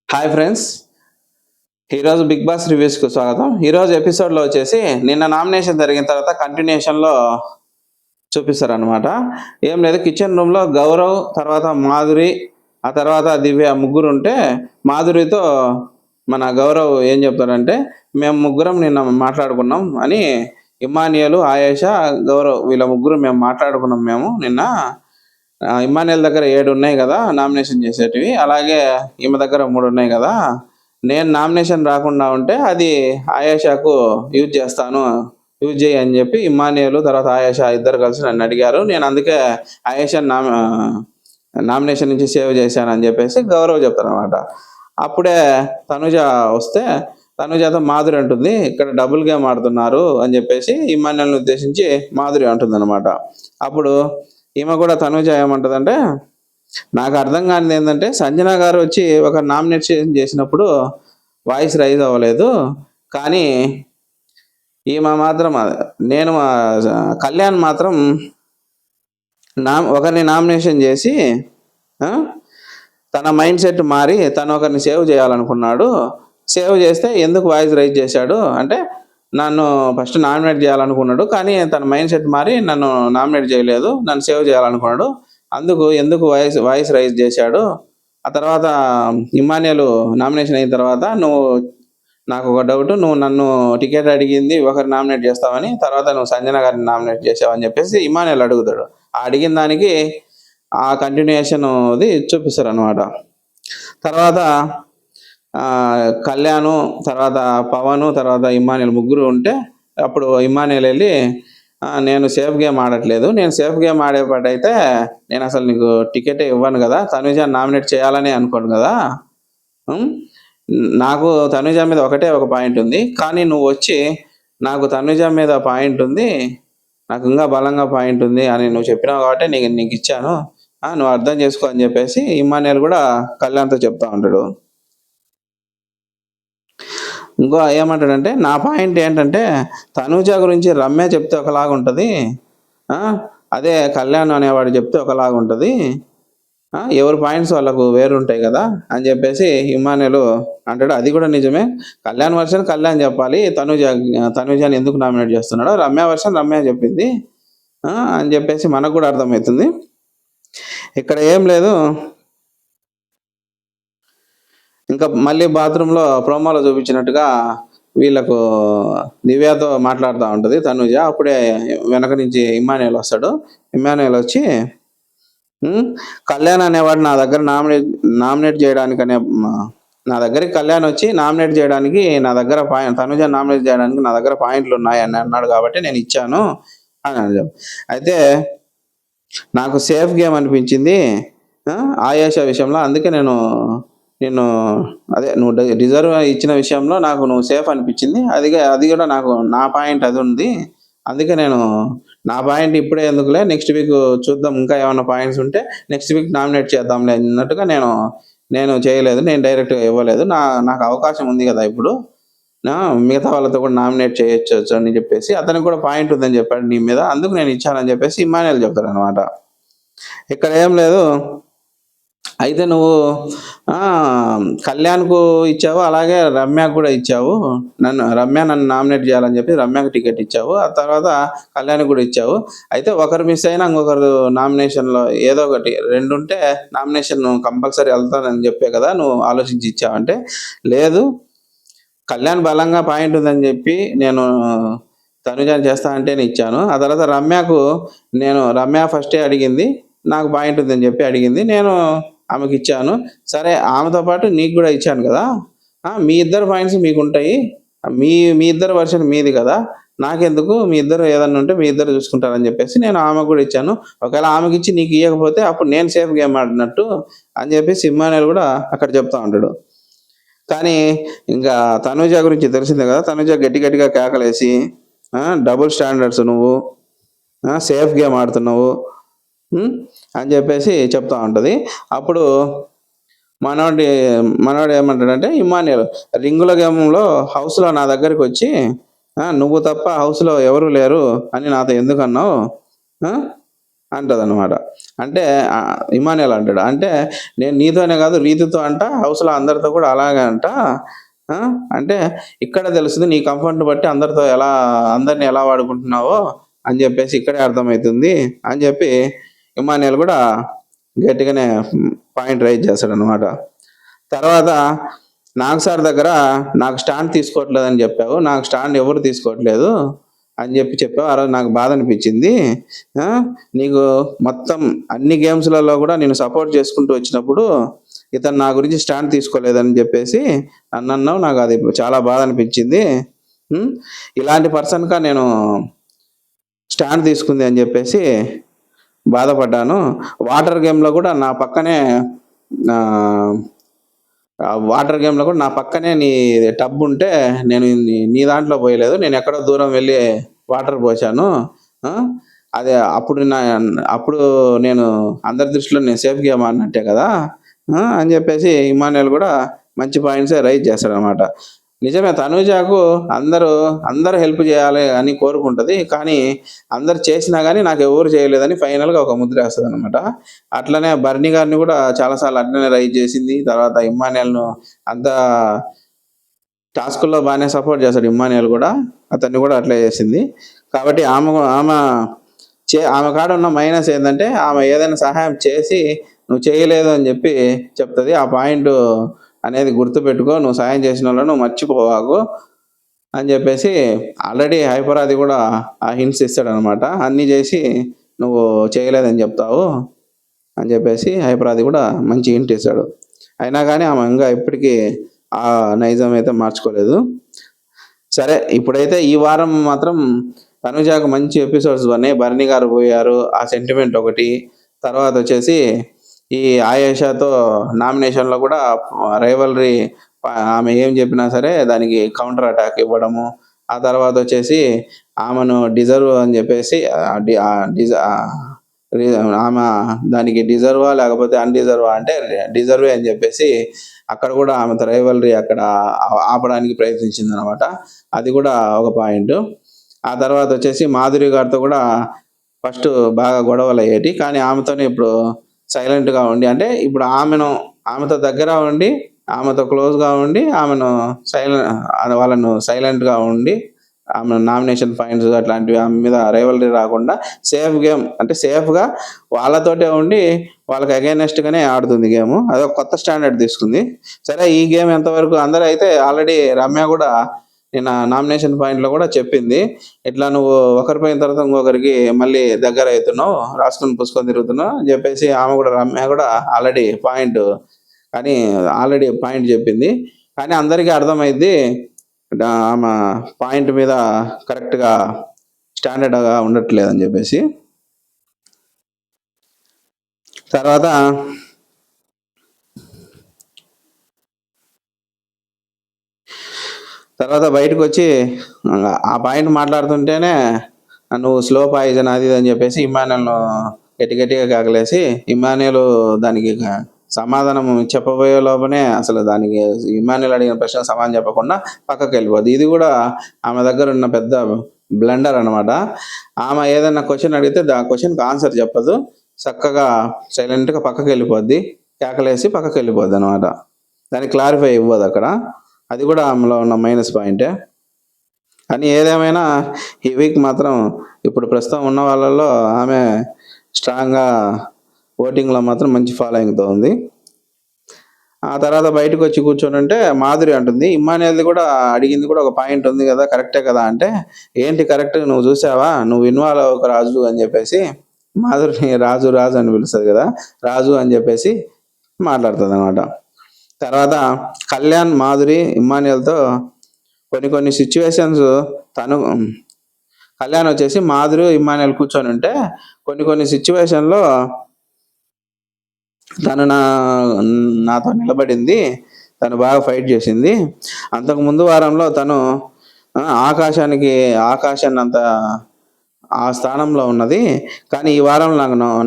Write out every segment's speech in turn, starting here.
Hi friends. ఈరోజు big boss రివ్యూస్‌కు స్వాగతం. ఈరోజు ఎపిసోడ్‌లో వచ్చేసి నిన్న నామినేషన్ జరిగిన తర్వాత కంటిన్యూషన్‌లో చూపిస్తారనమాట. ఏం లేదు, కిచెన్ రూమ్‌లో గౌరవ్, తర్వాత మాధురి, ఆ తర్వాత దివ్య ముగ్గురుంటే మాధురితో మన గౌరవ్ ఏం చెప్తాడంటే, "మేము ముగ్గురం నిన్న మాట్లాడుకున్నాం" అని. ఇమ్మాన్యుయల్, ఆయేషా, గౌరవ్ వీళ్ళ ముగ్గురు మేము మాట్లాడుకున్నాం నిన్న. ఇమ్మాన్యుయల్ దగ్గర 7 ఉన్నాయి గదా నామినేషన్ చేసేటివి. అలాగే ఈమె దగ్గర 3 ఉన్నాయి గదా! నేను నామినేషన్ రాకుండా ఉంటే అది ఆయేషాకు యూజ్ చేస్తాను. యూజ్ చెయ్యి అని చెప్పి ఇమ్మాన్యుయల్ తర్వాత ఆయేషా ఇద్దరు కలిసి నన్నడిగారు. నేను అందుకే ఆయేషాని నామినేషన్ నుంచి సేవ్ చేశానని చెప్పేసి గౌరవ్ చెప్తాడనమాట. అప్పుడే తనుజ వస్తే తనుజతో మాధురి అంటుంది, "ఇక్కడ డబుల్ గేమ్ ఆడుతున్నారు" అని చెప్పేసి ఇమ్మాన్యుయల్‌ని ఉద్దేశించి మాధురి అంటుందనమాట. అప్పుడు ఈమె కూడా తనుజ ఏమంటదంటే, "నాకు అర్థం కానిదేందంటే సంజన గారు వచ్చి ఒక నామినేషన్ చేసినప్పుడు వాయిస్ రైజ్ అవ్వలేదు. కానీ ఈమె మాత్రం నేను కళ్యాణ్ మాత్రం ఒకరిని నామినేషన్ చేసి తన మైండ్ సెట్ మారి తను ఒకరిని సేవ్ చేయాలనుకున్నాడు. సేవ్ చేస్తే ఎందుకు వాయిస్ రైజ్ చేశాడు అంటే, నన్ను ఫస్ట్ నామినేట్ చేయాలనుకున్నాడు. కానీ తన మైండ్ సెట్ మారి నన్ను నామినేట్ చేయలేదు. నన్ను సేవ్ చేయాలనుకున్నాడు. ఎందుకు వాయిస్ రైజ్ చేశాడు. ఆ తర్వాత ఇమ్మాన్యుయల్ నామినేషన్ అయిన తర్వాత నాకు ఒక డౌట్, నువ్వు నన్ను టికెట్ అడిగింది ఒకరు నామినేట్ చేస్తావని, తర్వాత నువ్వు సంజన గారిని నామినేట్ చేసావని చెప్పేసి ఇమ్మాన్యుయల్ అడుగుతాడు. ఆ అడిగిన దానికి ఆ కంటిన్యూషన్‌ది చూపిస్తారనమాట. తర్వాత కళ్యాణ్, తర్వాత పవన్, తర్వాత ఇమ్మాన్యుయల్ ముగ్గురు ఉంటే అప్పుడు ఇమ్మాన్యుయల్ వెళ్ళి, "నేను సేఫ్ గేమ్ ఆడట్లేదు. నేను సేఫ్ గేమ్ ఆడేపాటైతే నేను అసలు నీకు టికెటే ఇవ్వను కదా! తనుజని నామినేట్ చేయాలని అనుకోను కదా! నాకు తనుజ మీద ఒకటే ఒక పాయింట్ ఉంది. కానీ నువ్వొచ్చి నాకు తనుజ మీద పాయింట్ ఉంది. నాకు ఇంకా బలంగా పాయింట్ ఉంది అని నువ్వు చెప్పినావు కాబట్టి నీకిచ్చాను. నువ్వు అర్థం చేసుకో" అని చెప్పేసి ఇమ్మాన్యుయల్ కూడా కళ్యాణ్‌తో చెప్తా ఉంటాడు. ఇంకో ఏమంటాడంటే, నా పాయింట్ ఏంటంటే తనూజ గురించి రమ్య చెప్తే ఒకలాగుంటది. అదే కళ్యాణ్ అనేవాడు చెప్తే ఒకలాగుంటది. ఎవరి పాయింట్స్ వాళ్ళకు వేరుంటాయి కదా! అని చెప్పేసి ఇమ్మాన్యుయల్ అంటాడు. అది కూడా నిజమే. కళ్యాణ్ వర్షన్ కళ్యాణ్ చెప్పాలి. తనూజని ఎందుకు నామినేట్ చేస్తున్నాడో రమ్య వర్షన్ రమ్య చెప్పింది అని చెప్పేసి మనకు కూడా అర్థమవుతుంది. ఇక్కడ ఏం లేదు, ఇంకా మళ్ళీ బాత్రూంలో ప్రోమోలో చూపించినట్టుగా వీళ్ళకు దివ్యతో మాట్లాడుతూ ఉంటుంది తనుజ. అప్పుడే వెనక నుంచి ఇమ్మాన్యుయల్ వస్తాడు. ఇమ్మాన్యుయల్ వచ్చి, "కళ్యాణ్ అనేవాడు నా దగ్గర నామినేట్ చేయడానికనే నా దగ్గరికి కళ్యాణ్ వచ్చి నామినేట్ చేయడానికి నా దగ్గర తనుజ నామినేట్ చేయడానికి నా దగ్గర పాయింట్లు ఉన్నాయి అని అన్నాడు కాబట్టి నేను ఇచ్చాను" అని అన్నాడు. అయితే నాకు సేఫ్ గేమ్ అనిపించింది ఆయేషా విషయంలో. అందుకే నిన్ను అదే నువ్వు డిజర్వ్ ఇచ్చిన విషయంలో నాకు నువ్వు సేఫ్ అనిపించింది. అది కూడా నాకు నా పాయింట్ అది ఉంది. అందుకే నా పాయింట్ ఇప్పుడే ఎందుకులే, నెక్స్ట్ వీక్ చూద్దాం, ఇంకా ఏమన్నా పాయింట్స్ ఉంటే నెక్స్ట్ వీక్ నామినేట్ చేద్దాంలే అన్నట్టుగా నేను చేయలేదు. నేను డైరెక్ట్‌గా ఇవ్వలేదు. నాకు అవకాశం ఉంది కదా ఇప్పుడు. మిగతా వాళ్ళతో కూడా నామినేట్ చేయొచ్చు అని చెప్పేసి అతనికి కూడా పాయింట్ ఉందని చెప్పాడు నీ మీద. అందుకు నేను ఇచ్చానని చెప్పేసి ఇమ్మాన్యుయల్ చెప్తాడనమాట. ఇక్కడ ఏం లేదు, అయితే నువ్వు కళ్యాణ్‌కు ఇచ్చావు, అలాగే రమ్యకు కూడా ఇచ్చావు. రమ్య నన్ను నామినేట్ చేయాలని చెప్పి రమ్యకు టికెట్ ఇచ్చావు. ఆ తర్వాత కళ్యాణ్‌కి కూడా ఇచ్చావు. అయితే ఒకరు మిస్ అయినా ఇంకొకరు నామినేషన్‌లో ఏదో ఒకటి 2 ఉంటే నామినేషన్ కంపల్సరీ వెళ్తానని చెప్పే కదా నువ్వు ఆలోచించి ఇచ్చావంటే, లేదు కళ్యాణ్ బలంగా పాయింట్ ఉందని చెప్పి నేను తనుజని చేస్తా అంటేనే ఇచ్చాను. ఆ తర్వాత రమ్య ఫస్టే అడిగింది. నాకు పాయింట్ ఉందని చెప్పి అడిగింది. నేను ఆమెకిచ్చాను. సరే ఆమెతో పాటు నీకు కూడా ఇచ్చాను కదా! మీ ఇద్దరి పాయింట్స్ మీకుంటాయి. మీ ఇద్దరి వర్షన్ మీది కదా! నాకెందుకు, మీ ఇద్దరు ఏదన్నా ఉంటే మీ ఇద్దరు చూసుకుంటారని చెప్పేసి నేను ఆమెకు కూడా ఇచ్చాను. ఒకవేళ ఆమెకిచ్చి నీకు ఇయ్యకపోతే అప్పుడు నేను సేఫ్ గేమ్ ఆడినట్టు అని చెప్పేసి ఇమ్మాన్యుయల్ కూడా అక్కడ చెప్తా ఉంటాడు. కానీ ఇంకా తనుజ గురించి తెలిసిందే కదా! తనుజ గట్టిగా కేకలేసి, డబుల్ స్టాండర్డ్స్ నువ్వు, సేఫ్ గేమ్ ఆడుతున్నావు అని చెప్పేసి చెప్తా ఉంటది. అప్పుడు మనోడు ఏమంటాడంటే, ఇమ్మాన్యుయల్ రింగుల గేమ్‌లో హౌస్‌లో నా దగ్గరికి వచ్చి, "నువ్వు తప్ప హౌస్‌లో ఎవరు లేరు అని నాతో ఎందుకన్నావు? అంటదనమాట. అంటే ఇమానుయేల్ అంటాడు. అంటే నేను నీతోనే కాదు రీతుతో అంట, హౌస్‌లో అందరితో కూడా అలాగే అంట. ఆ! అంటే ఇక్కడ తెలుస్తది నీ కంఫర్ట్‌ని బట్టి అందరిని ఎలా వాడుకుంటున్నావో అని జెప్పేసి ఇక్కడే అర్థమైతుంది అని జెప్పి ఇమానుయేల్ గూడా గట్టిగానే పాయింట్ రైజ్ చేస్తాడనమాట. తర్వాత నాగ్ సార్ దగ్గర నాకు స్టాండ్ తీసుకోవట్లేదని జెప్పావు. నాకు స్టాండ్ ఎవరు తీసుకోవట్లేదు అని చెప్పావు. ఆ రోజు నాకు బాధ అనిపించింది. ఆ! నీకు మొత్తం అన్ని గేమ్స్‌లలో గూడా నేను సపోర్ట్ చేసుకుంటూ వచ్చినప్పుడు, ఇతను నా గురించి స్టాండ్ తీసుకోలేదని జెప్పేసి నన్నన్నావు. నాకది చాలా బాధ అనిపించింది. హ్మ్. ఇలాంటి పర్సన్‌గా నేను స్టాండ్ తీసుకుంది అని జెప్పేసి బాధపడ్డాను. వాటర్ గేమ్‌లో గూడా నా పక్కనే ఆహ్, వాటర్ గేమ్‌లో కూడా నా పక్కనే నీ టబ్బుంటే నేను నీ దాంట్లో పోయలేదు. నేనెక్కడో దూరం వెళ్లి వాటర్ పోశాను. ఆ! అదే అప్పుడు నేను అందరి దృష్టిలో నేను సేఫ్ గేమ్ ఆడినట్టే కదా! అని చెప్పేసి ఇమ్మానుయేల్ కూడా మంచి పాయింట్సే రైజ్ చేస్తాడనమాట. నిజమే తనూజకు అందరూ హెల్ప్ చేయాలి అని కోరుకుంటది. కానీ అందరూ చేసినా గాని నాకెవరు చేయలేదని ఫైనల్‌గా ఒక ముద్రేస్తదనమాట. అట్లనే బర్నీ గారిని కూడా చాలా సార్లు అట్లనే రైజ్ చేసింది. తర్వాత ఇమ్మానుయేల్‌ను అంత టాస్కుల్లో బానే సపోర్ట్ చేస్తాడు ఇమ్మానుయేల్ గూడా. అతన్ని గూడా అట్లే చేసింది. కాబట్టి ఆమె కాడ ఉన్న మైనస్ ఏందంటే, ఆమె ఏదైనా సహాయం చేసి, నువ్వు చేయలేదు అని జెప్పి చెప్తది. ఆ పాయింటు అనేది గుర్తుపెట్టుకో. నువ్వు సహాయం చేసినోళ్ళను నువ్వు మర్చిపోవాకు అని జెప్పేసి ఆల్రెడీ హైపరాది గూడా ఆ హింట్స్ ఇస్తాడనమాట. అన్నీ జేసి నువ్వు చేయలేదని జెప్తావు అని జెప్పేసి హైపరాది గూడా మంచి హింట్ ఇస్తాడు. అయినా గాని ఆమె ఇంగా ఇప్పటికి ఆ నైజం అయితే మార్చుకోలేదు. సరే ఇప్పుడైతే ఈ వారం మాత్రం తనుజాకు మంచి ఎపిసోడ్స్ పడినాయి. భరణి గారు పోయారు. ఆ సెంటిమెంట్ ఒకటి. తర్వాతొచ్చేసి ఈ ఆయేషాతో నామినేషన్‌లో కూడా రైవల్రీ ఆమె ఏం చెప్పినా సరే దానికి కౌంటర్ అటాక్ ఇవ్వడము. ఆ తర్వాతొచ్చేసి ఆమెను డిజర్వ్ అని చెప్పేసి ఆమె దానికి డిజర్వా లేకపోతే అన్‌డిజర్వా అంటే డిజర్వే అని చెప్పేసి అక్కడ కూడా ఆమెతో రైవల్రీ అక్కడ ఆపడానికి ప్రయత్నించిందనమాట. అది కూడా ఒక పాయింటు. ఆ తర్వాతొచ్చేసి మాధురి గారితో కూడా ఫస్టు బాగా గొడవలయ్యేటియి. కానీ ఆమెతోనే ఇప్పుడు సైలెంట్‌గా ఉండి అంటే ఇప్పుడు ఆమెతో దగ్గర ఉండి, ఆమెతో క్లోజ్‌గా ఉండి, వాళ్ళను సైలెంట్‌గా ఉండి, ఆమె నామినేషన్ పాయింట్స్ అట్లాంటివి ఆమె మీద రైవల్రీ రాకుండా సేఫ్ గేమ్ అంటే సేఫ్‌గా వాళ్ళతోటే ఉండి వాళ్ళకి అగైనెస్ట్‌గానే ఆడుతుంది గేము. అదొక కొత్త స్టాండర్డ్ తీసుకుంది. సరే ఈ గేమ్ ఎంతవరకు అందరూ అయితే ఆల్రెడీ రమ్య కూడా నిన్న నామినేషన్ పాయింట్‌లో కూడా చెప్పింది. ఇట్లా నువ్వు ఒకరి పోయిన తర్వాత ఇంకొకరికి మళ్ళీ దగ్గరైతున్నావు. రాసుకొని పూసుకొని తిరుగుతున్నావు అని చెప్పేసి రమ్య కూడా ఆల్రెడీ పాయింట్ చెప్పింది. కానీ అందరికీ అర్థమైద్ది. ఆమె పాయింట్ మీద కరెక్ట్‌గా స్టాండర్డ్‌గా ఉండట్లేదని చెప్పేసి. తర్వాత బయటకొచ్చి ఆ పాయింట్ మాట్లాడుతుంటేనే నువ్వు స్లో పాయిజన్ అది ఇది అని చెప్పేసి ఇమ్మానుయేల్‌ను గట్టిగా కేకలేసి ఇమ్మానుయేల్ దానికి సమాధానం చెప్పబోయే లోపనే అసలు దానికి ఇమ్మానుయేల్ అడిగిన ప్రశ్నకు సమాధానం చెప్పకుండా పక్కకెళ్ళిపోద్ది. ఇది కూడా ఆమె దగ్గర ఉన్న పెద్ద బ్లండర్ అనమాట. ఆమె ఏదైనా క్వెషన్ అడిగితే క్వెషన్‌కి ఆన్సర్ చెప్పదు. చక్కగా సైలెంట్‌గా పక్కకెళ్ళిపోద్ది. కేకలేసి పక్కకెళ్ళిపోద్దనమాట. దానికి క్లారిఫై ఇవ్వదక్కడ. అది కూడా ఆమెలో ఉన్న మైనస్ పాయింటే. కానీ ఏదేమైనా ఈ వీక్ మాత్రం ఇప్పుడు ప్రస్తుతం ఉన్న వాళ్ళలో ఆమె స్ట్రాంగ్‌గా ఓటింగ్‌లో మాత్రం మంచి ఫాలోయింగ్‌తో ఉంది. ఆ తర్వాత బయటకొచ్చి కూర్చొనుంటే మాధురి అంటుంది, ఇమ్మానుయేల్‌ది కూడా అడిగింది కూడా ఒక పాయింట్ ఉంది గదా! కరెక్టే కదా! అంటే, ఏంటి కరెక్ట్ నువ్వు చూసావా? నువ్వు ఇన్వాల్వ్ అవ్వకు రాజు అని చెప్పేసి మాధురిని రాజు అని పిలుస్తది గదా! రాజు అని చెప్పేసి మాట్లాడుతదనమాట. తర్వాత కళ్యాణ్, మాధురి, ఇమ్మానుయేల్‌తో కొన్ని సిట్యుయేషన్స్ కళ్యాణ్ వచ్చేసి మాధురి, ఇమ్మానుయేల్ కూర్చొనుంటే కొన్ని సిట్యుయేషన్‌లో తను నాతో నిలబడింది. తను బాగా ఫైట్ చేసింది. అంతకు ముందు వారంలో తను ఆకాశాన్నంత ఆ స్థానంలో ఉన్నది. కానీ ఈ వారం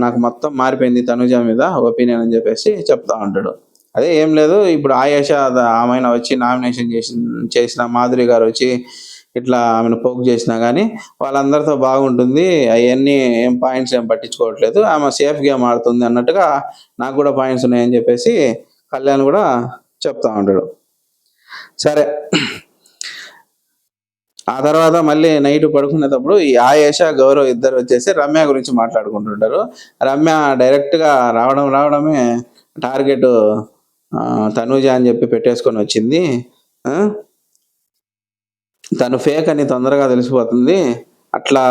నాకు మొత్తం మారిపోయింది తనుజ మీద ఒపీనియన్ అని చెప్పేసి చెప్తా ఉంటాడు. అదే ఏం లేదు ఇప్పుడు ఆయేష ఆమెన వచ్చి నామినేషన్ చేసిన మాధురి గారు వచ్చి ఇట్లా ఆమెను పోక్ చేసినా కానీ వాళ్ళందరితో బాగుంటుంది, అవన్నీ ఏం పాయింట్స్ ఏం పట్టించుకోవట్లేదు, ఆమె సేఫ్ గేమ్ ఆడుతుంది అన్నట్టుగా నాకు కూడా పాయింట్స్ ఉన్నాయని చెప్పేసి కళ్యాణ్ కూడా చెప్తా ఉంటాడు. సరే, ఆ తర్వాత మళ్ళీ నైట్ పడుకునేటప్పుడు ఈ ఆయేష గౌరవ్ ఇద్దరు వచ్చేసి రమ్య గురించి మాట్లాడుకుంటుంటారు. రమ్య డైరెక్ట్గా రావడమే టార్గెట్ తనూజ అని చెప్పి పెట్టేసుకొని వచ్చింది. తను ఫేక్ అని తొందరగా తెలిసిపోతుంది. అట్లా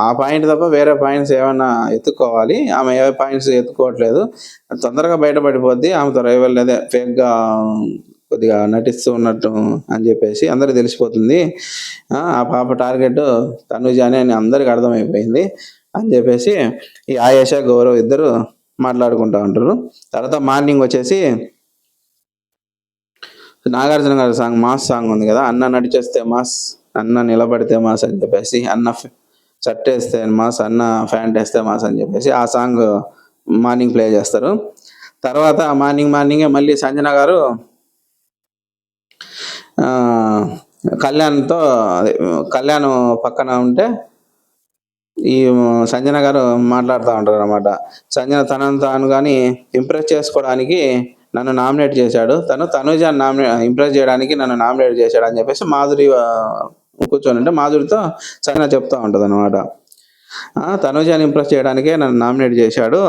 ఆ పాయింట్ తప్ప వేరే పాయింట్స్ ఏమైనా ఎత్తుక్కోవాలి, ఆమె ఏ పాయింట్స్ ఎత్తుకోవట్లేదు, తొందరగా బయటపడిపోద్ది, ఆమెతో రైవల్ అదే ఫేక్గా కొద్దిగా నటిస్తూ ఉన్నట్టు అని చెప్పేసి అందరికి తెలిసిపోతుంది. ఆ పాప టార్గెట్ తనుజానే అని అందరికి అర్థమైపోయింది అని చెప్పేసి ఈ ఆయేష గౌరవ్ ఇద్దరు మాట్లాడుకుంటూ ఉంటారు. తర్వాత మార్నింగ్ వచ్చేసి నాగార్జున గారి సాంగ్ మాస్ సాంగ్ ఉంది కదా, అన్న నడిచేస్తే మాస్, అన్న నిలబడితే మాస్ అని చెప్పేసి, అన్న షర్ట్ వేస్తే మాస్, అన్న ప్యాంట్ వేస్తే మాస్ అని చెప్పేసి ఆ సాంగ్ మార్నింగ్ ప్లే చేస్తారు. తర్వాత మార్నింగే మళ్ళీ సంజన గారు కళ్యాణ్ పక్కన ఉంటే ఈ సంజన గారు మాట్లాడుతూ ఉంటారు అనమాట. సంజన తనను తాను కానీ ఇంప్రెస్ చేసుకోవడానికి నన్ను నామినేట్ చేశాడు, తనుజాన్ని ఇంప్రెస్ చేయడానికి నన్ను నామినేట్ చేశాడు అని చెప్పేసి మాధురి కూర్చొని అంటే మాధురితో సంజన చెప్తా ఉంటుంది అనమాట. తనుజాన్ని ఇంప్రెస్ చేయడానికే నన్ను నామినేట్ చేశాడు,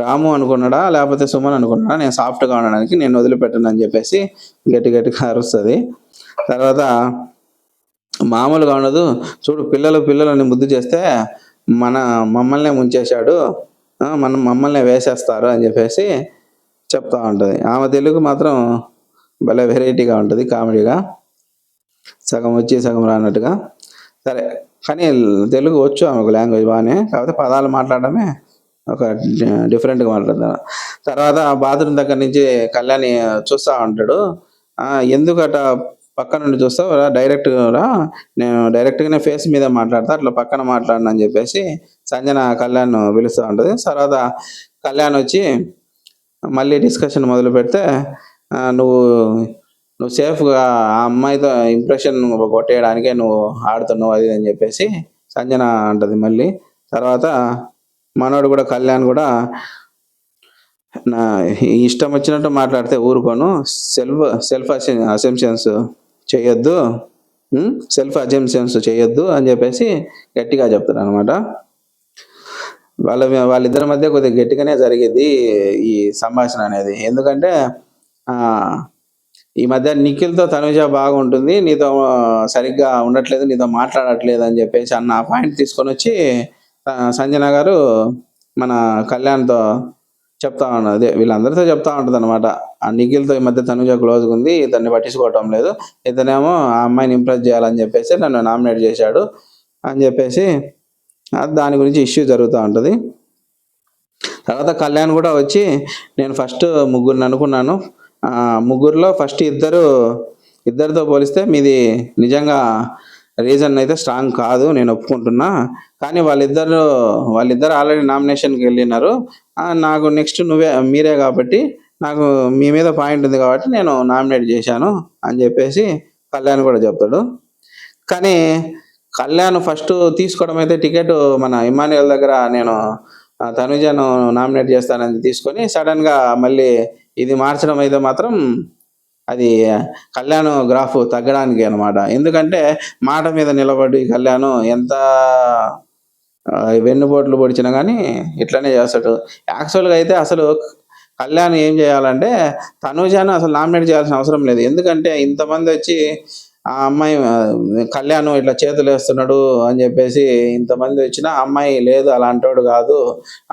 రాము అనుకున్నాడా లేకపోతే సుమన్ అనుకున్నాడా నేను సాఫ్ట్గా ఉండడానికి, నేను వదిలిపెట్టను అని చెప్పేసి గట్టిగా అరుస్తుంది. తర్వాత మామూలుగా ఉండదు, చూడు పిల్లలని ముద్దు చేస్తే మమ్మల్నే ముంచేశాడు, మమ్మల్ని వేసేస్తారు అని చెప్పేసి చెప్తా ఉంటుంది. ఆమె తెలుగు మాత్రం భలే వెరైటీగా ఉంటుంది, కామెడీగా, సగం వచ్చి సగం రానట్టుగా. సరే, కానీ తెలుగు వచ్చు ఆమెకు, లాంగ్వేజ్ బాగానే, కాకపోతే పదాలు మాట్లాడడమే ఒక డిఫరెంట్గా మాట్లాడతాను. తర్వాత బాత్రూమ్ దగ్గర నుంచి కళ్యాణి చూస్తూ ఉంటాడు. ఎందుకట పక్క నుండి చూస్తావు రా, నేను డైరెక్ట్గానే ఫేస్ మీద మాట్లాడతా, అట్లా పక్కన మాట్లాడను అని చెప్పేసి సంజన కళ్యాణ్ పిలుస్తూ ఉంటుంది. తర్వాత కళ్యాణ్ వచ్చి మళ్ళీ డిస్కషన్ మొదలు పెడితే, నువ్వు సేఫ్గా ఆ అమ్మాయితో ఇంప్రెషన్ కొట్టేయడానికే నువ్వు ఆడుతున్నావు అది అని చెప్పేసి సంజన అంటది మళ్ళీ. తర్వాత మనోడు కూడా కళ్యాణ్ కూడా నా ఇష్టం వచ్చినట్టు మాట్లాడితే ఊరుకోను, సెల్ఫ్ అసెంప్షన్స్ చేయొద్దు, అని చెప్పేసి గట్టిగా చెప్తారు అనమాట. వాళ్ళిద్దరి మధ్య కొద్దిగా గట్టిగానే జరిగేది ఈ సంభాషణ అనేది. ఎందుకంటే ఈ మధ్య నిఖిల్తో తనుజ బాగుంటుంది, నీతో సరిగ్గా ఉండట్లేదు, నీతో మాట్లాడట్లేదు అని చెప్పేసి అన్న పాయింట్ తీసుకొని వచ్చి సంజన గారు మన కళ్యాణ్తో చెప్తా ఉన్నది, వీళ్ళందరితో చెప్తా ఉంటుంది అనమాట. ఆ నిఖిల్తో ఈ మధ్య తనుజ క్లోజ్గా ఉంది, ఇతన్ని పట్టించుకోవటం లేదు, ఇతనేమో ఆ అమ్మాయిని ఇంప్రెస్ చేయాలని చెప్పేసి నన్ను నామినేట్ చేశాడు అని చెప్పేసి దాని గురించి ఇష్యూ జరుగుతూ ఉంటుంది. తర్వాత కళ్యాణ్ కూడా వచ్చి, నేను ఫస్ట్ ముగ్గురిని అనుకున్నాను, ముగ్గురులో ఫస్ట్ ఇద్దరితో పోలిస్తే మీది నిజంగా రీజన్ అయితే స్ట్రాంగ్ కాదు, నేను ఒప్పుకుంటున్నా, కానీ వాళ్ళిద్దరు ఆల్రెడీ నామినేషన్కి వెళ్ళినారు, నాకు నెక్స్ట్ మీరే కాబట్టి నాకు మీ మీద పాయింట్ ఉంది కాబట్టి నేను నామినేట్ చేశాను అని చెప్పేసి కళ్యాణ్ కూడా చెప్తాడు. కానీ కళ్యాణ్ ఫస్ట్ తీసుకోవడం అయితే టికెట్ మన ఇమాన్యుయల్ దగ్గర నేను తనుజను నామినేట్ చేస్తానని తీసుకొని సడన్గా మళ్ళీ ఇది మార్చడం అయితే మాత్రం అది కళ్యాణ్ గ్రాఫ్ తగ్గడానికి అనమాట. ఎందుకంటే మాట మీద నిలబడి కళ్యాణ్ ఎంత వెన్నుపోట్లు పొడిచినా కానీ ఇట్లనే చేస్తాడు. యాక్చువల్గా అయితే అసలు కళ్యాణ్ ఏం చేయాలంటే తనుజాను అసలు నామినేట్ చేయాల్సిన అవసరం లేదు. ఎందుకంటే ఇంతమంది వచ్చి ఆ అమ్మాయి కళ్యాణ్ ఇట్లా చేతులు వేస్తున్నాడు అని చెప్పేసి ఇంతమంది వచ్చినా అమ్మాయి లేదు అలాంటోడు కాదు,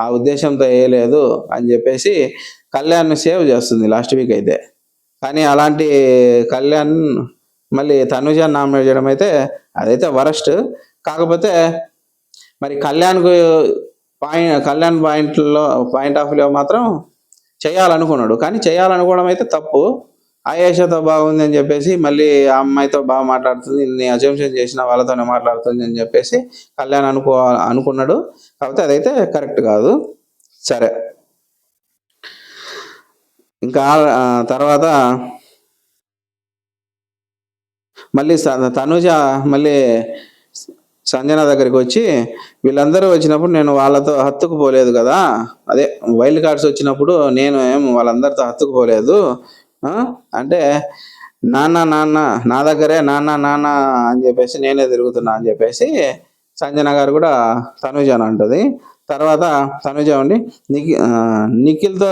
ఆ ఉద్దేశంతో వేయలేదు అని చెప్పేసి కళ్యాణ్ సేవ్ చేస్తుంది లాస్ట్ వీక్ అయితే. కానీ అలాంటి కళ్యాణ్ మళ్ళీ తనుజాన్ని నామినేట్ చేయడం అయితే అదైతే వరస్ట్. కాకపోతే మరి కళ్యాణ్ పాయింట్ ఆఫ్ వ్యూలో మాత్రం చేయాలనుకున్నాడు, కానీ చేయాలనుకోవడం అయితే తప్పు. ఆయేషతో బాగుంది అని చెప్పేసి మళ్ళీ ఆ అమ్మాయితో బాగా మాట్లాడుతుంది, నీ అజంప్షన్ చేసిన వాళ్ళతోనే మాట్లాడుతుంది అని చెప్పేసి కళ్యాణ్ అనుకున్నాడు. కాకపోతే అదైతే కరెక్ట్ కాదు. సరే, ఇంకా తర్వాత మళ్ళీ తనుజ మళ్ళీ సంజన దగ్గరికి వచ్చి, వీళ్ళందరూ వచ్చినప్పుడు నేను వాళ్ళతో హత్తుకుపోలేదు కదా, అదే వైల్డ్ కార్డ్స్ వచ్చినప్పుడు నేను వాళ్ళందరితో హత్తుకుపోలేదు అంటే, నాన్న నాన్న నా దగ్గరే నాన్న నాన్న అని చెప్పేసి నేనే తిరుగుతున్నా అని చెప్పేసి సంజన గారు కూడా తనుజ అని అంటది. తర్వాత తనుజ ఉండి నిఖిల్తో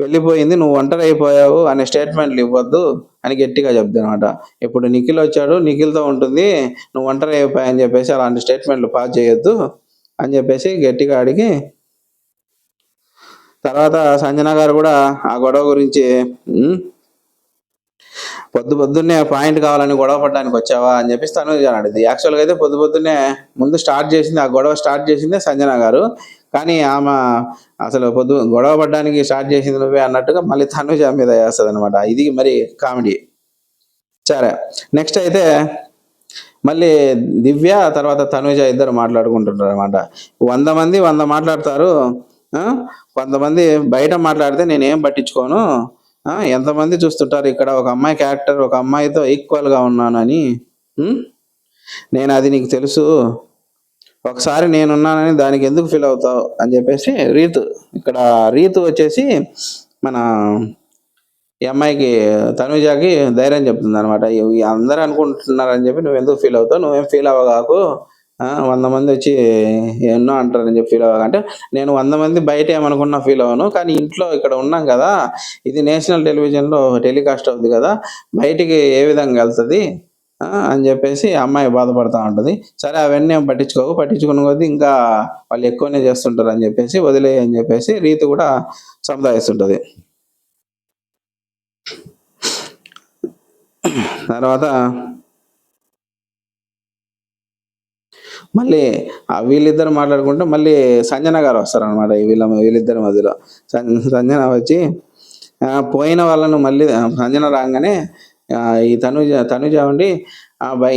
వెళ్ళిపోయింది, నువ్వు ఒంటరి అయిపోయావు అనే స్టేట్మెంట్లు ఇవ్వద్దు అని గట్టిగా చెప్తుంది అనమాట. ఇప్పుడు నిఖిల్ వచ్చాడు, నిఖిల్తో ఉంటుంది, నువ్వు ఒంటరి అయిపోయా అని చెప్పేసి అలాంటి స్టేట్మెంట్లు పాస్ చేయొద్దు అని చెప్పేసి గట్టిగా అడిగి, తర్వాత సంజన గారు కూడా ఆ గొడవ గురించి పొద్దున్నే పాయింట్ కావాలని గొడవ పడడానికి వచ్చావా అని చెప్పేసి తనుజ అడిగింది. యాక్చువల్గా అయితే పొద్దున్నే ముందు స్టార్ట్ చేసింది, ఆ గొడవ స్టార్ట్ చేసిందే సంజన గారు. కానీ ఆమె అసలు గొడవ పడడానికి స్టార్ట్ చేసింది నువ్వే అన్నట్టుగా మళ్ళీ తనుజ మీద వేస్తుంది అనమాట. ఇది మరి కామెడీ. సరే, నెక్స్ట్ అయితే మళ్ళీ దివ్య తర్వాత తనుజ ఇద్దరు మాట్లాడుకుంటుంటారు అనమాట. 100 మంది 100 మాట్లాడతారు, కొంతమంది బయట మాట్లాడితే నేనేం పట్టించుకోను, ఎంతమంది చూస్తుంటారు ఇక్కడ ఒక అమ్మాయి క్యారెక్టర్ ఒక అమ్మాయితో ఈక్వల్గా ఉన్నానని, నేను అది నీకు తెలుసు, ఒకసారి నేనున్నానని దానికి ఎందుకు ఫీల్ అవుతావు అని చెప్పేసి ఇక్కడ రీతు వచ్చేసి మన ఈ అమ్మాయికి తనుజాకి ధైర్యం చెప్తుంది అనమాట. అందరూ అనుకుంటున్నారని చెప్పి నువ్వు ఎందుకు ఫీల్ అవుతావు, నువ్వేం ఫీల్ అవ్వగాకు, 100 మంది వచ్చి ఎన్నో అంటారని చెప్పి ఫీల్ అవ్వగా అంటే, నేను 100 మంది బయట ఏమనుకున్నా ఫీల్ అవ్వను, కానీ ఇంట్లో ఇక్కడ ఉన్నాం కదా, ఇది నేషనల్ టెలివిజన్లో టెలికాస్ట్ అవుతుంది కదా, బయటికి ఏ విధంగా వెళ్తుంది అని చెప్పేసి అమ్మాయి బాధపడతా ఉంటుంది. సరే అవన్నీ ఏం పట్టించుకున్న కొద్దీ ఇంకా వాళ్ళు ఎక్కువనే చేస్తుంటారు అని చెప్పేసి వదిలే అని చెప్పేసి రీతు కూడా సంపాదిస్తుంటుంది. తర్వాత మళ్ళీ వీళ్ళిద్దరు మాట్లాడుకుంటే మళ్ళీ సంజన గారు వస్తారనమాట. వీళ్ళిద్దరి మధ్యలో సంజన వచ్చి పోయిన వాళ్ళను మళ్ళీ సంజన రాగానే ఈ తనుజ ఉండి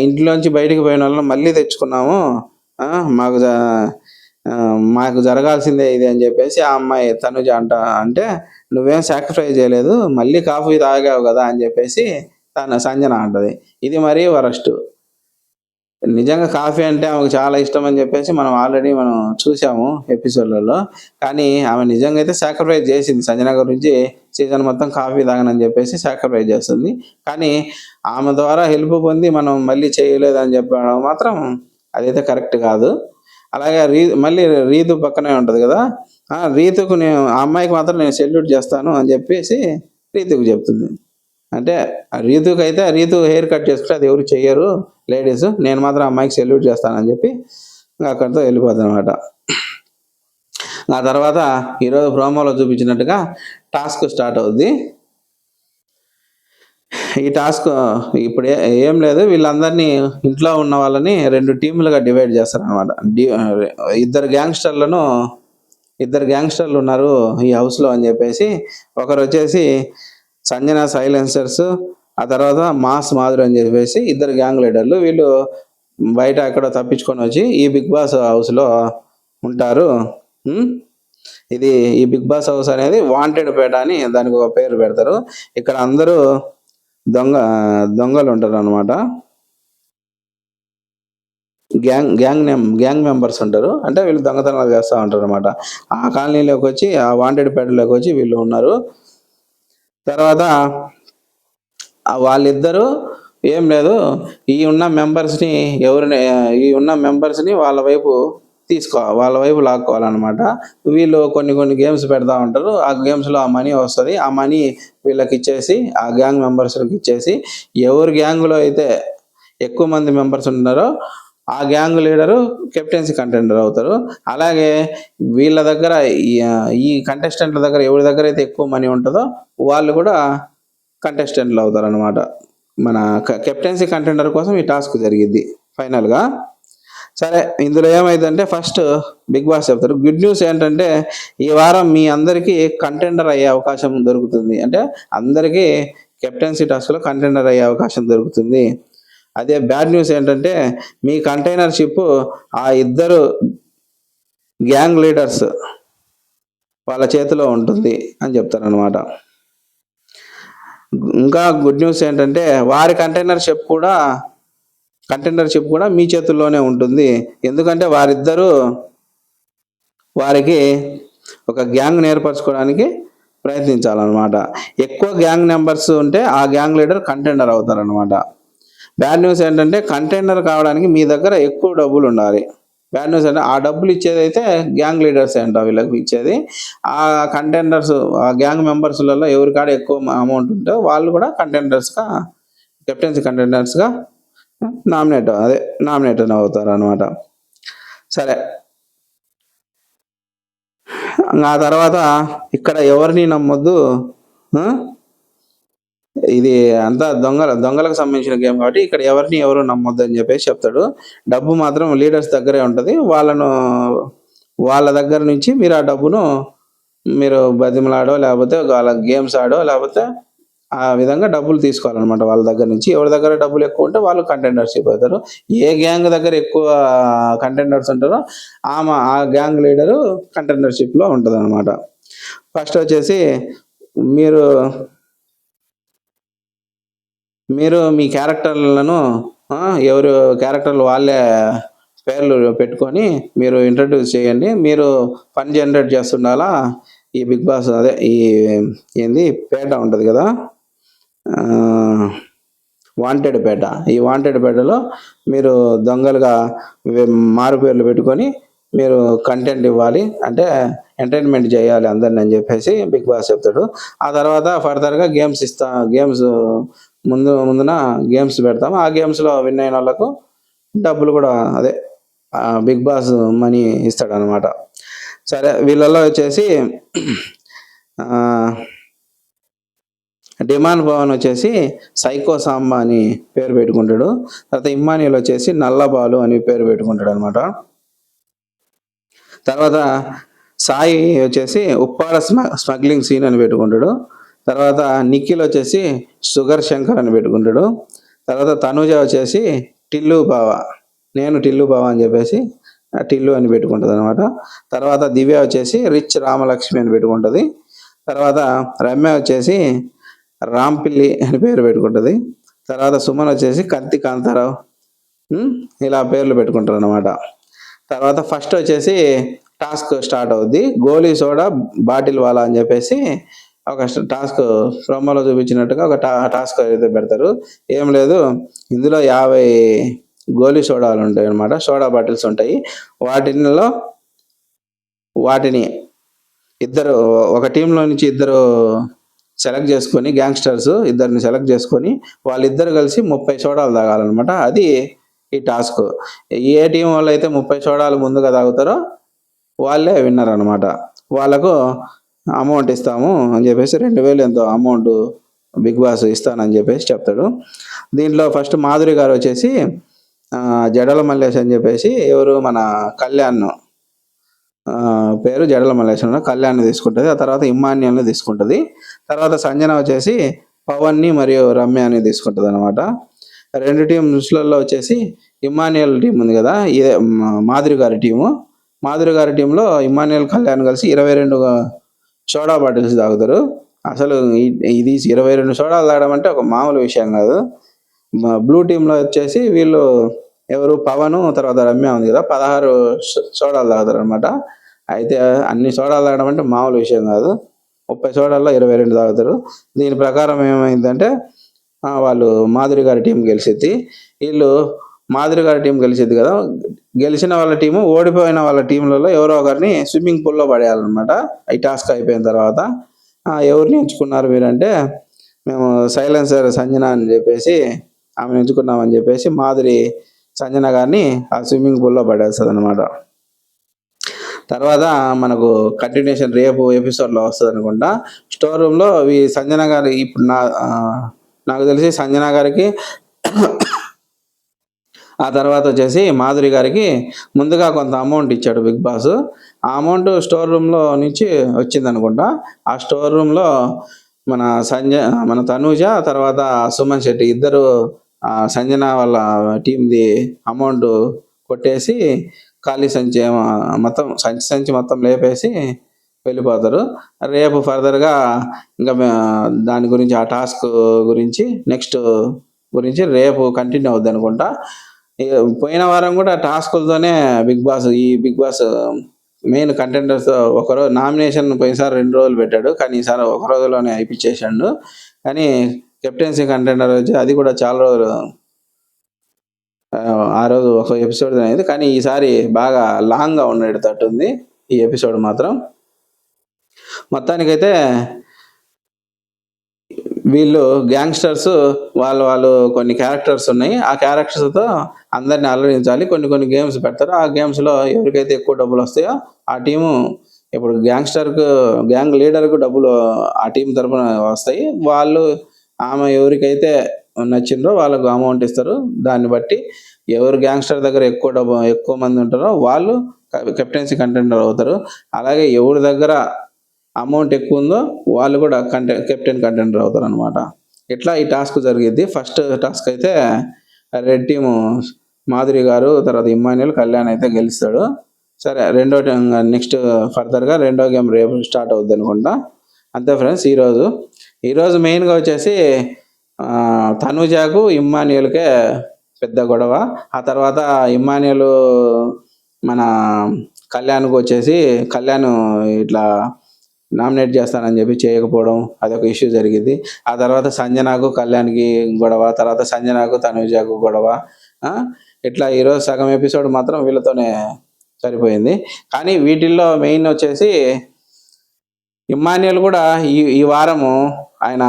ఇంట్లోంచి బయటికి పోయిన వాళ్ళను మళ్ళీ తెచ్చుకున్నాము, మాకు జరగాల్సిందే ఇది అని చెప్పేసి ఆ అమ్మాయి తనుజ అంటే, నువ్వేం సాక్రిఫైస్ చేయలేదు, మళ్ళీ కాఫీ తాగావు కదా అని చెప్పేసి సంజన అంటది. ఇది మరీ వరస్ట్. నిజంగా కాఫీ అంటే ఆమెకు చాలా ఇష్టం అని చెప్పేసి మనం ఆల్రెడీ చూసాము ఎపిసోడ్లలో. కానీ ఆమె నిజంగా అయితే సాక్రిఫైస్ చేసింది సంజన గురించి, సీజన్ మొత్తం కాఫీ తాగనని చెప్పేసి సాక్రిఫైస్ చేస్తుంది. కానీ ఆమె ద్వారా హెల్ప్ పొంది మనం మళ్ళీ చేయలేదని చెప్పడం మాత్రం అదైతే కరెక్ట్ కాదు. అలాగే మళ్ళీ రీతు పక్కనే ఉంటుంది కదా, రీతుకు ఆ అమ్మాయికి మాత్రం నేను సెల్యూట్ చేస్తాను అని చెప్పేసి రీతుకు చెప్తుంది. అంటే రీతుకి అయితే రీతు హెయిర్ కట్ చేసుకుంటే అది ఎవరు చెయ్యరు లేడీస్, నేను మాత్రం అమ్మాయికి సెల్యూట్ చేస్తానని చెప్పి అక్కడితో వెళ్ళిపోతుంది అనమాట. ఆ తర్వాత ఈరోజు ప్రోమోలో చూపించినట్టుగా టాస్క్ స్టార్ట్ అవుద్ది. ఈ టాస్క్ ఇప్పుడు ఏం లేదు, వీళ్ళందరినీ ఇంట్లో ఉన్న వాళ్ళని 2 టీములుగా డివైడ్ చేస్తారనమాట. ఇద్దరు గ్యాంగ్స్టర్లు ఉన్నారు ఈ హౌస్లో అని చెప్పేసి, ఒకరు వచ్చేసి సంజన సైలెన్సర్స్, ఆ తర్వాత మాస్ మాధురి అని చెప్పేసి ఇద్దరు గ్యాంగ్ లీడర్లు. వీళ్ళు బయట ఎక్కడో తప్పించుకొని వచ్చి ఈ బిగ్ బాస్ హౌస్లో ఉంటారు. ఈ బిగ్ బాస్ హౌస్ అనేది వాంటెడ్ పేట అని దానికి ఒక పేరు పెడతారు. ఇక్కడ అందరూ దొంగలు ఉంటారు అనమాట. గ్యాంగ్ మెంబర్స్ ఉంటారు, అంటే వీళ్ళు దొంగతనాలు చేస్తూ ఉంటారు అనమాట. ఆ కాలనీలోకి వచ్చి ఆ వాంటెడ్ పేటలోకి వచ్చి వీళ్ళు ఉన్నారు. తర్వాత వాళ్ళిద్దరూ ఏం లేదు, ఈ ఉన్న మెంబర్స్ని వాళ్ళ వైపు లాక్కోవాలన్నమాట. వీళ్ళు కొన్ని గేమ్స్ పెడతా ఉంటారు, ఆ గేమ్స్లో ఆ మనీ వస్తుంది, ఆ మనీ వీళ్ళకి ఇచ్చేసి ఆ గ్యాంగ్ మెంబర్స్కి ఇచ్చేసి, ఎవరి గ్యాంగ్లో అయితే ఎక్కువ మంది మెంబర్స్ ఉన్నారో ఆ గ్యాంగ్ లీడరు కెప్టెన్సీ కంటెండర్ అవుతారు. అలాగే వీళ్ళ దగ్గర ఈ కంటెస్టెంట్ల దగ్గర ఎవరి దగ్గర అయితే ఎక్కువ మనీ ఉంటుందో వాళ్ళు కూడా కంటెస్టెంట్లు అవుతారు అనమాట. మన కెప్టెన్సీ కంటెండర్ కోసం ఈ టాస్క్ జరిగింది ఫైనల్గా. సరే, ఇందులో ఏమైందంటే ఫస్ట్ బిగ్ బాస్ చెప్తారు. గుడ్ న్యూస్ ఏంటంటే ఈ వారం మీ అందరికీ కంటెండర్ అయ్యే అవకాశం దొరుకుతుంది, అంటే అందరికీ కెప్టెన్సీ టాస్క్లో కంటెండర్ అయ్యే అవకాశం దొరుకుతుంది. అదే బ్యాడ్ న్యూస్ ఏంటంటే మీ కంటైనర్షిప్ ఆ ఇద్దరు గ్యాంగ్ లీడర్స్ వాళ్ళ చేతిలో ఉంటుంది అని చెప్తారనమాట. ఇంకా గుడ్ న్యూస్ ఏంటంటే వారి కంటైనర్షిప్ కూడా మీ చేతుల్లోనే ఉంటుంది. ఎందుకంటే వారికి ఒక గ్యాంగ్ ఏర్పరచుకోవడానికి ప్రయత్నించాలన్నమాట. ఎక్కువ గ్యాంగ్ మెంబర్స్ ఉంటే ఆ గ్యాంగ్ లీడర్ కంటెండర్ అవుతారనమాట. బ్యాడ్ న్యూస్ ఏంటంటే కంటెండర్ కావడానికి మీ దగ్గర ఎక్కువ డబ్బులు ఉండాలి. బ్యాడ్ న్యూస్ అంటే ఆ డబ్బులు ఇచ్చేదైతే గ్యాంగ్ లీడర్స్ అంట వీళ్ళకి ఇచ్చేది. ఆ కంటెండర్స్ ఆ గ్యాంగ్ మెంబర్స్లలో ఎవరికాడ ఎక్కువ అమౌంట్ ఉంటే వాళ్ళు కూడా కెప్టెన్సీ కంటెండర్స్గా నామినేట్ అవుతారు అనమాట. సరే, ఆ తర్వాత ఇక్కడ ఎవరిని నమ్మొద్దు. ఆ? ఇది అంతా దొంగలకు సంబంధించిన గేమ్ కాబట్టి ఇక్కడ ఎవరు నమ్మొద్దు అని చెప్పేసి చెప్తాడు. డబ్బు మాత్రం లీడర్స్ దగ్గరే ఉంటుంది. వాళ్ళ దగ్గర నుంచి మీరు ఆ డబ్బును మీరు బతిమలాడో లేకపోతే వాళ్ళ గేమ్స్ ఆడో లేకపోతే ఆ విధంగా డబ్బులు తీసుకోవాలన్నమాట వాళ్ళ దగ్గర నుంచి. ఎవరి దగ్గర డబ్బులు ఎక్కువ ఉంటే వాళ్ళు కంటెండర్షిప్ అవుతారు. ఏ గ్యాంగ్ దగ్గర ఎక్కువ కంటెండర్స్ ఉంటారో ఆ గ్యాంగ్ లీడరు కంటెండర్షిప్లో ఉంటుంది అనమాట. ఫస్ట్ వచ్చేసి మీరు మీ క్యారెక్టర్లను ఎవరు క్యారెక్టర్లు వాళ్ళే పేర్లు పెట్టుకొని మీరు ఇంట్రడ్యూస్ చేయండి. మీరు ఫన్ జనరేట్ చేస్తుండాలా. ఈ బిగ్ బాస్ అదే పేట ఉంటుంది కదా, వాంటెడ్ పేట. ఈ వాంటెడ్ పేటలో మీరు దొంగలుగా మారు పేర్లు పెట్టుకొని మీరు కంటెంట్ ఇవ్వాలి, అంటే ఎంటర్టైన్మెంట్ చేయాలి అందరిని అని చెప్పేసి బిగ్ బాస్ చెప్తాడు. ఆ తర్వాత ఫర్దర్గా గేమ్స్ ముందున గేమ్స్ పెడతాము. ఆ గేమ్స్లో విన్ అయిన వాళ్ళకు డబ్బులు కూడా బిగ్ బాస్ మనీ ఇస్తాడు అనమాట. సరే, వీళ్ళల్లో వచ్చేసి డిమాండ్ పవన్ వచ్చేసి సైకో సాంబా అని పేరు పెట్టుకుంటాడు. తర్వాత ఇమ్మానియల్ వచ్చేసి నల్లబాలు అని పేరు పెట్టుకుంటాడు అనమాట. తర్వాత సాయి వచ్చేసి ఉప్పాడ స్మగ్లింగ్ సీన్ అని పెట్టుకుంటాడు. తర్వాత నిఖిల్ వచ్చేసి షుగర్ శంకర్ అని పెట్టుకుంటాడు. తర్వాత తనుజ వచ్చేసి టిల్లు బావ, నేను టిల్లు బావ అని చెప్పేసి టిల్లు అని పెట్టుకుంటుంది అనమాట. తర్వాత దివ్య వచ్చేసి రిచ్ రామలక్ష్మి అని పెట్టుకుంటుంది. తర్వాత రమ్య వచ్చేసి రాంపిల్లి అని పేరు పెట్టుకుంటుంది. తర్వాత సుమన్ వచ్చేసి కత్తి కాంతారావు, ఇలా పేర్లు పెట్టుకుంటారు అనమాట. తర్వాత ఫస్ట్ వచ్చేసి టాస్క్ స్టార్ట్ అవుద్ది. గోలీ సోడా బాటిల్ వాలా అని చెప్పేసి ఒక టాస్క్ ప్రోమోలో చూపించినట్టుగా ఒక టాస్క్ అయితే పెడతారు. ఏం లేదు, ఇందులో 50 గోలీ సోడాలు ఉంటాయి అనమాట, సోడా బాటిల్స్ ఉంటాయి. వాటిని ఒక టీంలో నుంచి ఇద్దరు సెలెక్ట్ చేసుకొని, గ్యాంగ్స్టర్స్ ఇద్దరిని సెలెక్ట్ చేసుకొని వాళ్ళిద్దరు కలిసి 30 సోడాలు తాగాలన్నమాట. అది ఈ టాస్క్. ఏ టీం వాళ్ళు అయితే 30 సోడాలు ముందుగా తాగుతారో వాళ్ళే విన్నర్ అనమాట. వాళ్ళకు అమౌంట్ ఇస్తాము అని చెప్పేసి 2000 ఎంతో అమౌంట్ బిగ్ బాస్ ఇస్తానని చెప్పేసి చెప్తాడు. దీంట్లో ఫస్ట్ మాధురి గారు వచ్చేసి జడల మల్లేష్ అని చెప్పేసి ఎవరు మన కళ్యాణ్ పేరు జడల మల్లేశ్వరం కళ్యాణ్ని తీసుకుంటుంది. ఆ తర్వాత ఇమ్మాన్యుల్ని తీసుకుంటుంది. తర్వాత సంజన వచ్చేసి పవన్ని మరియు రమ్యని తీసుకుంటుంది అనమాట. రెండు టీమ్స్లలో వచ్చేసి ఇమ్మాన్యుయల్ టీం ఉంది కదా, ఇదే మాధురి గారి టీంలో ఇమ్మాన్యుయల్ కళ్యాణ్ కలిసి 22 సోడా బాటిల్స్ తాగుతారు. అసలు ఇది 22 సోడాలు తాగడం అంటే ఒక మామూలు విషయం కాదు. బ్లూ టీంలో వచ్చేసి వీళ్ళు ఎవరు పవన్ తర్వాత రమ్య ఉంది కదా, 16 సోడాలు తాగుతారు అనమాట. అయితే అన్ని సోడాలు తాగడం అంటే మామూలు విషయం కాదు. 30 సోడాల్లో 22 తాగుతారు. దీని ప్రకారం ఏమైందంటే వాళ్ళు మాధురి గారి టీం గెలిచిద్ది. మాధురి గారి టీం గెలిచిద్ది కదా, గెలిచిన వాళ్ళ టీము ఓడిపోయిన వాళ్ళ టీంలలో ఎవరో ఒకరిని స్విమ్మింగ్ పూల్లో పడేయాలన్నమాట. ఈ టాస్క్ అయిపోయిన తర్వాత ఎవరిని ఎంచుకున్నారు మీరంటే, మేము సైలెన్సర్ సంజన అని చెప్పేసి ఆమెను ఎంచుకున్నామని చెప్పేసి మాధురి సంజన గారిని ఆ స్విమ్మింగ్ పూల్లో పడేస్తుంది అనమాట. తర్వాత మనకు కంటిన్యూషన్ రేపు ఎపిసోడ్లో వస్తుంది అనుకుంటా. స్టోర్ రూమ్లో ఈ సంజన గారి ఇప్పుడు నాకు తెలిసి సంజన గారికి ఆ తర్వాత వచ్చేసి మాధురి గారికి ముందుగా కొంత అమౌంట్ ఇచ్చాడు బిగ్ బాస్. ఆ అమౌంట్ స్టోర్ రూమ్లో నుంచి వచ్చింది అనుకుంటా. ఆ స్టోర్ రూమ్లో మన తనూజ తర్వాత సుమన్ శెట్టి ఇద్దరు సంజన వాళ్ళ టీంది అమౌంట్ కొట్టేసి ఖాళీ సంచి మొత్తం లేపేసి వెళ్ళిపోతారు. రేపు ఫర్దర్‌గా ఇంకా దాని గురించి ఆ టాస్క్ గురించి నెక్స్ట్ గురించి రేపు కంటిన్యూ అవుద్దనుకుంటా. ఇగ పోయిన వారం కూడా టాస్కులతోనే బిగ్ బాస్ మెయిన్ కంటెండర్స్ ఒకరోజు నామినేషన్ పోయినసారి 2 రోజులు పెట్టాడు. కానీ ఈసారి ఒక రోజులోనే అయిపిచ్చేసాడు. కానీ కెప్టెన్సీ కంటెండర్ వచ్చి అది కూడా చాలా రోజులు ఆ రోజు ఒక ఎపిసోడ్ అనేది. కానీ ఈసారి బాగా లాంగ్‌గా ఉండేటట్టుంది ఈ ఎపిసోడ్ మాత్రం. మొత్తానికైతే వీళ్ళు గ్యాంగ్‌స్టర్స్ వాళ్ళు కొన్ని క్యారెక్టర్స్ ఉన్నాయి. ఆ క్యారెక్టర్స్‌తో అందరిని అలరించాలి. కొన్ని గేమ్స్ పెడతారు. ఆ గేమ్స్‌లో ఎవరికైతే ఎక్కువ డబ్బులొస్తాయో ఆ టీము ఇప్పుడు గ్యాంగ్ లీడర్‌కు డబ్బులు ఆ టీమ్ తరపున వస్తాయి. ఆమె ఎవరికైతే నచ్చిందో వాళ్ళకు అమౌంట్ ఇస్తారు. దాన్ని బట్టి ఎవరు గ్యాంగ్‌స్టర్ దగ్గర ఎక్కువ మంది ఉంటారో వాళ్ళు కెప్టెన్సీ కంటెండర్ అవుతారు. అలాగే ఎవరి దగ్గర అమౌంట్ ఎక్కువ ఉందో వాళ్ళు కూడా కెప్టెన్ కంటెండర్ అవుతారనమాట. ఇట్లా ఈ టాస్క్ జరిగిద్ది. ఫస్ట్ టాస్క్ అయితే రెడ్ టీము మాధురి గారు, తర్వాత ఇమ్మాన్యుయల్, కళ్యాణ్ అయితే గెలుస్తాడు. సరే నెక్స్ట్ ఫర్దర్‌గా రెండో గేమ్ రేపు స్టార్ట్ అవుద్దనుకుంటా. అంతే ఫ్రెండ్స్ ఈరోజు మెయిన్‌గా వచ్చేసి తనూజకు, ఇమ్మాన్యుయల్‌కే పెద్ద గొడవ. ఆ తర్వాత ఇమ్మాన్యుయల్ మన కళ్యాణ్ ఇట్లా నామినేట్ చేస్తానని చెప్పి చేయకపోవడం అదొక ఇష్యూ జరిగింది. ఆ తర్వాత సంజనకు, కళ్యాణ్‌కి గొడవ. తర్వాత సంజనకు, తనూజకు గొడవ. ఇట్లా ఈరోజు సగం ఎపిసోడ్ మాత్రం వీళ్ళతోనే సరిపోయింది. కానీ వీటిల్లో మెయిన్ వచ్చేసి ఇమ్మాన్యుయల్ కూడా ఈ వారము ఆయన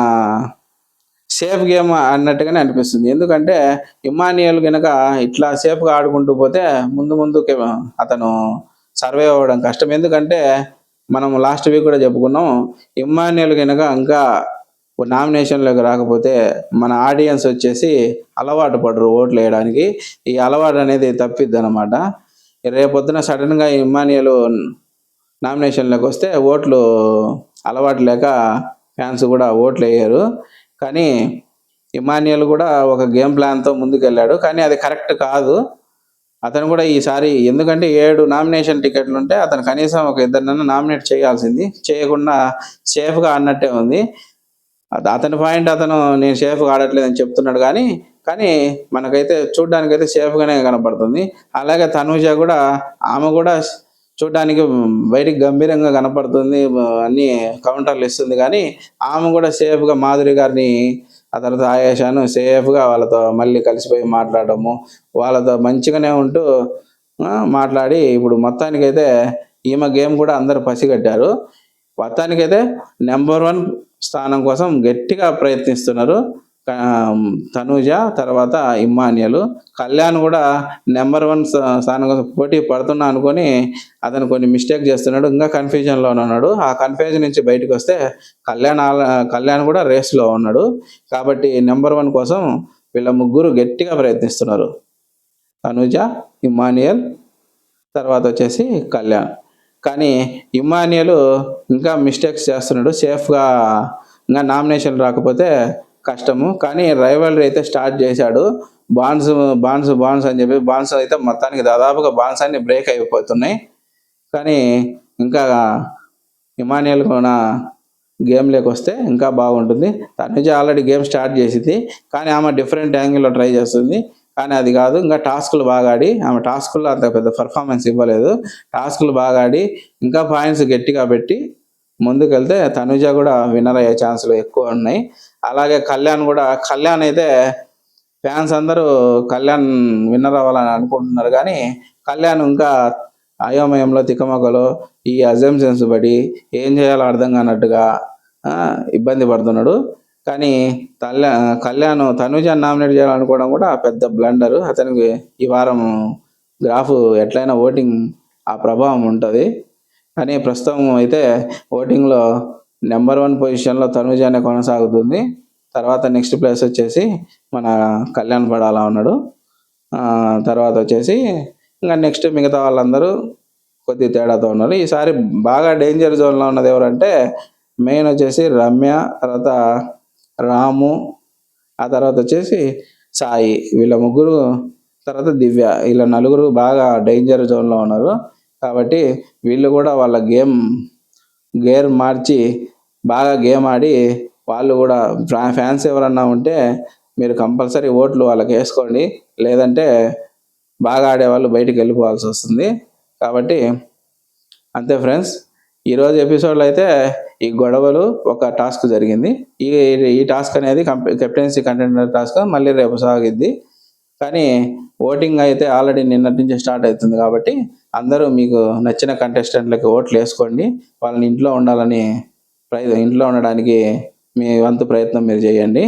సేఫ్ గేమ్ అన్నట్టుగానే అనిపిస్తుంది. ఎందుకంటే ఇమ్మాన్యుయల్ గనక ఇట్లా సేఫ్‌గా ఆడుకుంటూ పోతే ముందుకి అతను సర్వైవ్ అవ్వడం కష్టం. ఎందుకంటే మనం లాస్ట్ వీక్ కూడా చెప్పుకున్నాం. ఇమ్మాన్యుయల్ గనక ఇంకా నామినేషన్‌లోకి రాకపోతే మన ఆడియన్స్ వచ్చేసి అలవాటు పడరు ఓట్లేయడానికి. ఈ అలవాటు అనేది తప్పిద్దనమాట. రేపొద్దున సడెన్‌గా ఇమ్మాన్యుయల్ నామినేషన్‌లోకి వస్తే ఓట్లు అలవాటు లేక ఫ్యాన్స్ కూడా ఓట్లేయరు. కానీ ఇమ్మాన్యుయల్ కూడా ఒక గేమ్ ప్లాన్‌తో ముందుకెళ్ళాడు. కానీ అది కరెక్ట్ కాదు. అతను కూడా ఈసారి ఎందుకంటే 7 నామినేషన్ టికెట్లుంటే అతను కనీసం ఒక ఇద్దరినన్నా నామినేట్ చేయాల్సింది. చేయకుండా సేఫ్‌గా ఆడినట్టే ఉంది. అతని పాయింట్ నేను సేఫ్‌గా ఆడట్లేదని చెప్తున్నాడు కానీ మనకైతే చూడ్డానికైతే సేఫ్‌గానే కనపడుతుంది. అలాగే తనూజ కూడా ఆమె కూడా చూడ్డానికి బయటికి గంభీరంగా కనపడుతుంది. అన్నీ కౌంటర్లు ఇస్తుంది కానీ ఆమె కూడా సేఫ్‌గా మాధురి గారిని, ఆ తర్వాత ఆయేషాను సేఫ్‌గా వాళ్ళతో మళ్ళీ కలిసిపోయి మాట్లాడడము, వాళ్ళతో మంచిగానే ఉంటూ మాట్లాడి ఇప్పుడు మొత్తానికైతే ఈమె గేమ్ కూడా అందరూ పసిగట్టారు. మొత్తానికైతే నెంబర్ 1 స్థానం కోసం గట్టిగా ప్రయత్నిస్తున్నారు. తనూజ, తర్వాత ఇమ్మాన్యుయల్. కళ్యాణ్ కూడా నెంబర్ 1 స్థానం కోసం పోటీ పడుతున్నా అనుకొని అతను కొన్ని మిస్టేక్ చేస్తున్నాడు. ఇంకా కన్ఫ్యూజన్‌లోనే ఉన్నాడు. ఆ కన్ఫ్యూజన్ నుంచి బయటకు వస్తే కళ్యాణ్ కూడా రేస్‌లో ఉన్నాడు. కాబట్టి నెంబర్ 1 కోసం వీళ్ళ ముగ్గురు గట్టిగా ప్రయత్నిస్తున్నారు. తనూజ, ఇమ్మాన్యుయల్, తర్వాత వచ్చేసి కళ్యాణ్. కానీ ఇమ్మాన్యుయల్ ఇంకా మిస్టేక్స్ చేస్తున్నాడు. సేఫ్‌గా ఇంకా నామినేషన్ రాకపోతే కష్టము. కానీ రైవల్రీ అయితే స్టార్ట్ చేశాడు. బాండ్స్ అని చెప్పి బాండ్స్ అయితే మొత్తానికి దాదాపుగా బాండ్స్ అన్ని బ్రేక్ అయిపోతున్నాయి. కానీ ఇంకా ఇమ్మాన్యుయల్ కూడా గేమ్లోకి వస్తే ఇంకా బాగుంటుంది. తనుజ ఆల్రెడీ గేమ్ స్టార్ట్ చేసింది. కానీ ఆమె డిఫరెంట్ యాంగిల్లో ట్రై చేస్తుంది. కానీ అది కాదు. ఇంకా టాస్కులు బాగా ఆడి ఆమె టాస్కుల్లో అంత పెద్ద పర్ఫార్మెన్స్ ఇవ్వలేదు. టాస్కులు బాగా ఆడి ఇంకా పాయింట్స్ గట్టిగా పెట్టి ముందుకెళ్తే తనుజ కూడా విన్నర్ అయ్యే ఛాన్సులు ఎక్కువ ఉన్నాయి. అలాగే కళ్యాణ్ అయితే ఫ్యాన్స్ అందరూ కళ్యాణ్ విన్నర్ అవ్వాలని అనుకుంటున్నారు. కానీ కళ్యాణ్ ఇంకా అయోమయంలో, తికమకలో ఈ అజంప్షన్స్ బడి ఏం చేయాలో అర్థం కానట్టుగా ఇబ్బంది పడుతున్నాడు. కానీ కళ్యాణ్ తనుజాని నామినేట్ చేయాలనుకోవడం కూడా పెద్ద బ్లండరు. అతనికి ఈ వారం గ్రాఫ్ ఎట్లయినా ఓటింగ్ ఆ ప్రభావం ఉంటుంది. కానీ ప్రస్తుతం అయితే ఓటింగ్లో నెంబర్ 1 పొజిషన్లో తనుజానే కొనసాగుతుంది. తర్వాత నెక్స్ట్ ప్లేస్ వచ్చేసి మన కళ్యాణ్ పడాలా ఉన్నాడు. తర్వాత వచ్చేసి ఇంకా నెక్స్ట్ మిగతా వాళ్ళందరూ కొద్ది తేడాతో ఉన్నారు. ఈసారి బాగా డేంజర్ జోన్లో ఉన్నది ఎవరంటే మెయిన్ వచ్చేసి రమ్య, తర్వాత రాము, ఆ తర్వాత వచ్చేసి సాయి. వీళ్ళ ముగ్గురు, తర్వాత దివ్య, వీళ్ళ నలుగురు బాగా డేంజర్ జోన్లో ఉన్నారు. కాబట్టి వీళ్ళు కూడా వాళ్ళ గేమ్ గేర్ మార్చి బాగా గేమ్ ఆడి వాళ్ళు కూడా ఫ్యాన్స్ ఎవరన్నా ఉంటే మీరు కంపల్సరీ ఓట్లు వాళ్ళకి వేసుకోండి. లేదంటే బాగా ఆడేవాళ్ళు బయటికి వెళ్ళిపోవాల్సి వస్తుంది. కాబట్టి అంతే ఫ్రెండ్స్. ఈరోజు ఎపిసోడ్లో అయితే ఈ గొడవలు ఒక టాస్క్ జరిగింది. ఈ ఈ టాస్క్ అనేది కెప్టెన్సీ కంటెండర్ టాస్క్ మళ్ళీ రేపు సాగిద్ది. కానీ ఓటింగ్ అయితే ఆల్రెడీ నిన్నటి నుంచి స్టార్ట్ అవుతుంది. కాబట్టి అందరూ మీకు నచ్చిన కంటెస్టెంట్లకి ఓట్లు వేసుకోండి. వాళ్ళని ఇంట్లో ఉండడానికి మీ వంతు ప్రయత్నం మీరు చేయండి.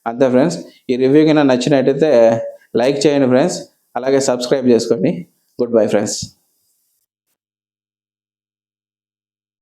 అంతే ఫ్రెండ్స్. ఈ రివ్యూ కింద నచ్చినట్టయితే లైక్ చేయండి ఫ్రెండ్స్. అలాగే సబ్స్క్రైబ్ చేసుకోండి. Good bye friends.